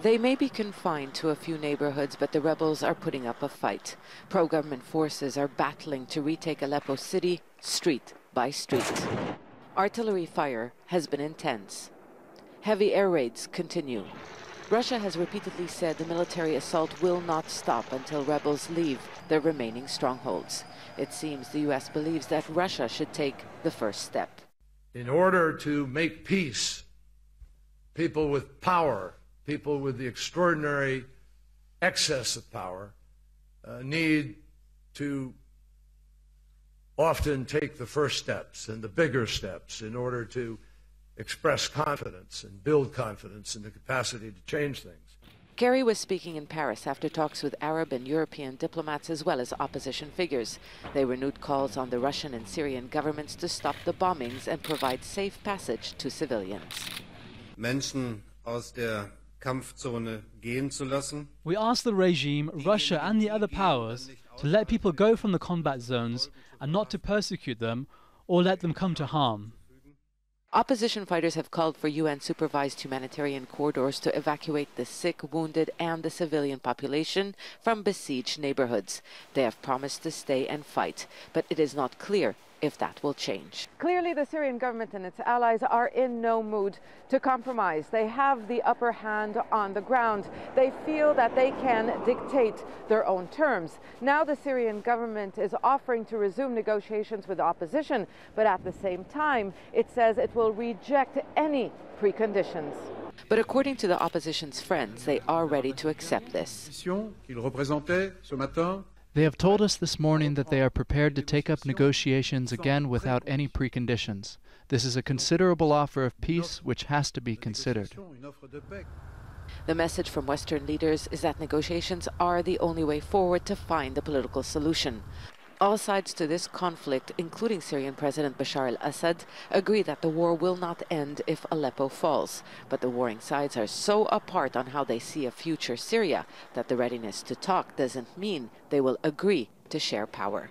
They may be confined to a few neighborhoods, but the rebels are putting up a fight. Pro-government forces are battling to retake Aleppo city, street by street. Artillery fire has been intense. Heavy air raids continue. Russia has repeatedly said the military assault will not stop until rebels leave their remaining strongholds. It seems the U.S. believes that Russia should take the first step. In order to make peace, people with power, people with the extraordinary excess of power, need to often take the first steps and the bigger steps in order to express confidence and build confidence in the capacity to change things. Kerry was speaking in Paris after talks with Arab and European diplomats as well as opposition figures. They renewed calls on the Russian and Syrian governments to stop the bombings and provide safe passage to civilians. Menschen aus der Kampfzone gehen zu lassen. We ask the regime, Russia and the other powers to let people go from the combat zones and not to persecute them or let them come to harm. Opposition fighters have called for UN-supervised humanitarian corridors to evacuate the sick, wounded, and the civilian population from besieged neighborhoods. They have promised to stay and fight, but it is not clear if that will change. Clearly, the Syrian government and its allies are in no mood to compromise. They have the upper hand on the ground. They feel that they can dictate their own terms. Now the Syrian government is offering to resume negotiations with the opposition, but at the same time, it says it will reject any preconditions. But according to the opposition's friends, they are ready to accept this. They have told us this morning that they are prepared to take up negotiations again without any preconditions. This is a considerable offer of peace which has to be considered. The message from Western leaders is that negotiations are the only way forward to find a political solution. All sides to this conflict, including Syrian President Bashar al-Assad, agree that the war will not end if Aleppo falls. But the warring sides are so apart on how they see a future Syria that the readiness to talk doesn't mean they will agree to share power.